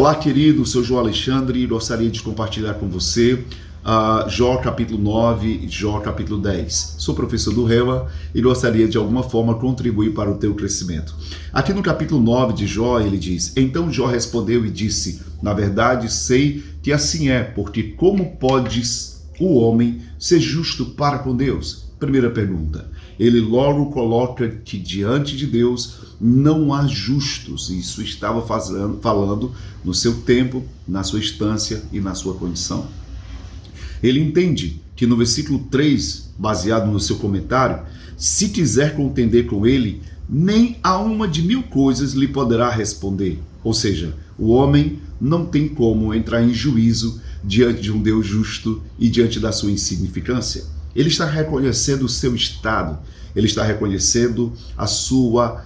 Olá, querido, sou João Alexandre e gostaria de compartilhar com você Jó capítulo 9 e Jó capítulo 10. Sou professor do Rema e gostaria de alguma forma contribuir para o teu crescimento. Aqui no capítulo 9 de Jó, ele diz: Então Jó respondeu e disse: Na verdade sei que assim é, porque como podes o homem ser justo para com Deus? Primeira pergunta. Ele logo coloca que diante de Deus não há justos. Isso estava falando no seu tempo, na sua instância e na sua condição. Ele entende que no versículo 3, baseado no seu comentário, se quiser contender com ele, nem a uma de 1000 coisas lhe poderá responder. Ou seja, o homem não tem como entrar em juízo diante de um Deus justo e diante da sua insignificância. Ele está reconhecendo o seu estado, ele está reconhecendo a sua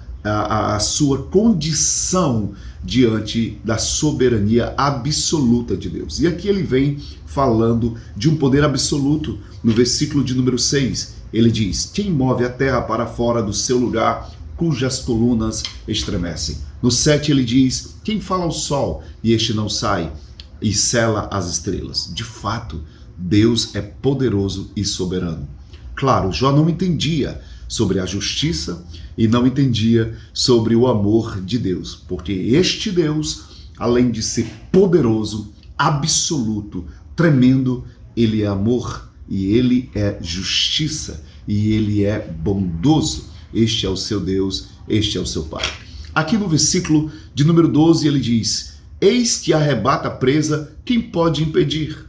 condição diante da soberania absoluta de Deus. E aqui ele vem falando de um poder absoluto. No versículo de número 6, ele diz: Quem move a terra para fora do seu lugar, cujas colunas estremecem. No 7 ele diz: Quem fala ao sol e este não sai, e sela as estrelas. De fato, Deus é poderoso e soberano. Claro, Jó não entendia sobre a justiça e não entendia sobre o amor de Deus, porque este Deus, além de ser poderoso, absoluto, tremendo, ele é amor e ele é justiça e ele é bondoso. Este é o seu Deus, este é o seu Pai. Aqui no versículo de número 12 ele diz: Eis que arrebata a presa, quem pode impedir?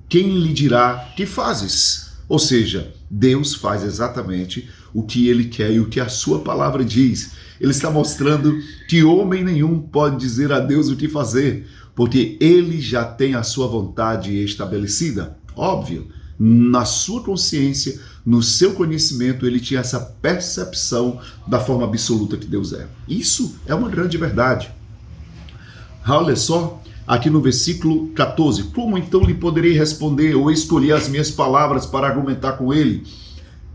Quem lhe dirá, que fazes? Ou seja, Deus faz exatamente o que ele quer e o que a sua palavra diz. Ele está mostrando que homem nenhum pode dizer a Deus o que fazer, porque ele já tem a sua vontade estabelecida. Óbvio, na sua consciência, no seu conhecimento, ele tinha essa percepção da forma absoluta que Deus é. Isso é uma grande verdade. Olha só, aqui no versículo 14, como então lhe poderei responder ou escolher as minhas palavras para argumentar com ele?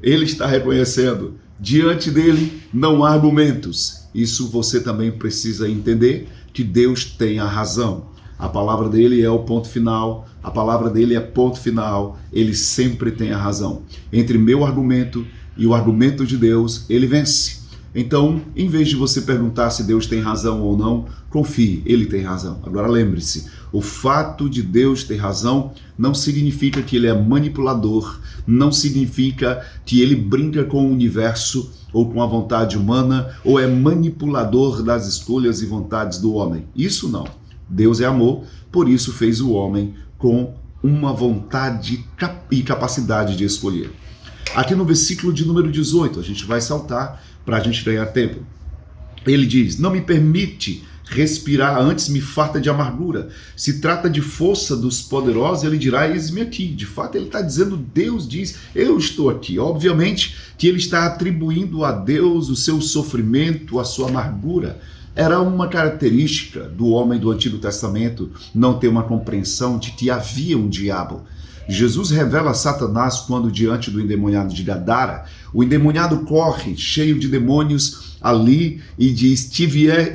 Ele está reconhecendo, diante dele não há argumentos. Isso você também precisa entender, que Deus tem a razão. A palavra dele é o ponto final, a palavra dele é ponto final, ele sempre tem a razão. Entre meu argumento e o argumento de Deus, ele vence. Então, em vez de você perguntar se Deus tem razão ou não, confie, ele tem razão. Agora lembre-se, o fato de Deus ter razão não significa que ele é manipulador, não significa que ele brinca com o universo ou com a vontade humana, ou é manipulador das escolhas e vontades do homem. Isso não. Deus é amor, por isso fez o homem com uma vontade e capacidade de escolher. Aqui no versículo de número 18, a gente vai saltar para a gente ganhar tempo. Ele diz: Não me permite respirar, antes me farta de amargura. Se trata de força dos poderosos, ele dirá: Eis-me aqui. De fato, ele está dizendo, Deus diz, eu estou aqui. Obviamente que ele está atribuindo a Deus o seu sofrimento, a sua amargura. Era uma característica do homem do Antigo Testamento não ter uma compreensão de que havia um diabo. Jesus revela a Satanás quando, diante do endemoniado de Gadara, o endemoniado corre, cheio de demônios, ali e diz: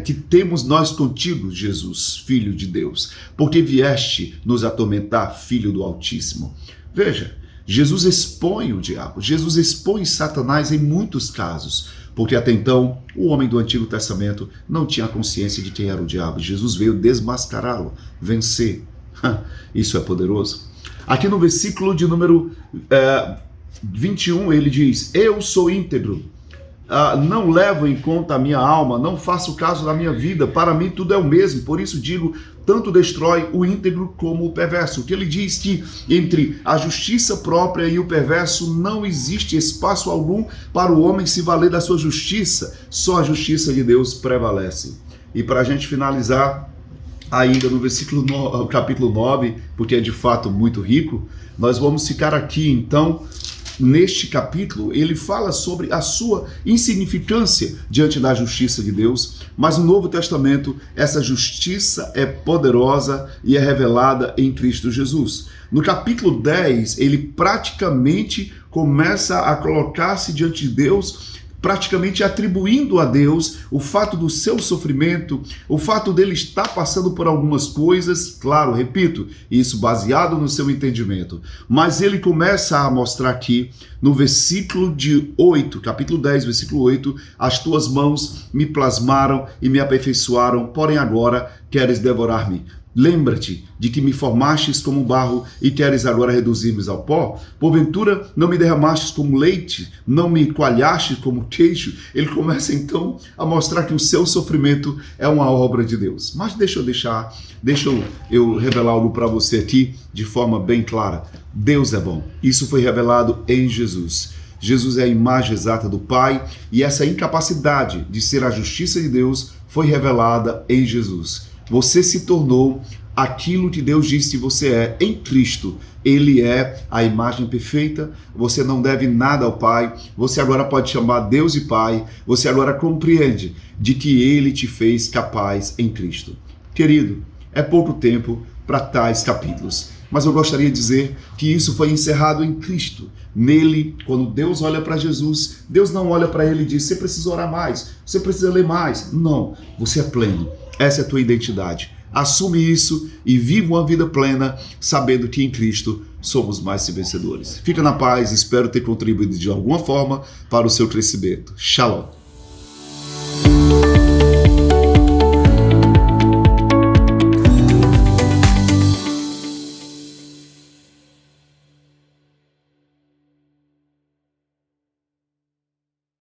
que temos nós contigo, Jesus, Filho de Deus, porque vieste nos atormentar, Filho do Altíssimo. Veja, Jesus expõe o diabo, Jesus expõe Satanás em muitos casos, porque até então o homem do Antigo Testamento não tinha consciência de quem era o diabo. Jesus veio desmascará-lo, vencer. Isso é poderoso. Aqui no versículo de número 21 ele diz: Eu sou íntegro, não levo em conta a minha alma, não faço caso da minha vida, para mim tudo é o mesmo, por isso digo, tanto destrói o íntegro como o perverso. Que ele diz que entre a justiça própria e o perverso não existe espaço algum para o homem se valer da sua justiça, só a justiça de Deus prevalece. E para a gente finalizar, ainda no capítulo 9, porque é de fato muito rico, nós vamos ficar aqui então. Neste capítulo, ele fala sobre a sua insignificância diante da justiça de Deus, mas no Novo Testamento, essa justiça é poderosa e é revelada em Cristo Jesus. No capítulo 10, ele praticamente começa a colocar-se diante de Deus praticamente atribuindo a Deus o fato do seu sofrimento, o fato dele estar passando por algumas coisas, claro, repito, isso baseado no seu entendimento. Mas ele começa a mostrar aqui, no versículo de 8, capítulo 10, versículo 8, as tuas mãos me plasmaram e me aperfeiçoaram, porém agora queres devorar-me. Lembra-te de que me formastes como barro e queres agora reduzir-me ao pó? Porventura não me derramastes como leite, não me coalhastes como queijo? Ele começa então a mostrar que o seu sofrimento é uma obra de Deus. Mas deixa eu revelar algo para você aqui de forma bem clara. Deus é bom. Isso foi revelado em Jesus. Jesus é a imagem exata do Pai e essa incapacidade de ser a justiça de Deus foi revelada em Jesus. Você se tornou aquilo que Deus disse que você é em Cristo. Ele é a imagem perfeita, você não deve nada ao Pai, você agora pode chamar Deus de Pai, você agora compreende de que Ele te fez capaz em Cristo. Querido, é pouco tempo para tais capítulos, mas eu gostaria de dizer que isso foi encerrado em Cristo. Nele, quando Deus olha para Jesus, Deus não olha para ele e diz, você precisa orar mais, você precisa ler mais. Não, você é pleno. Essa é a tua identidade. Assume isso e viva uma vida plena, sabendo que em Cristo somos mais que vencedores. Fica na paz, espero ter contribuído de alguma forma para o seu crescimento. Shalom.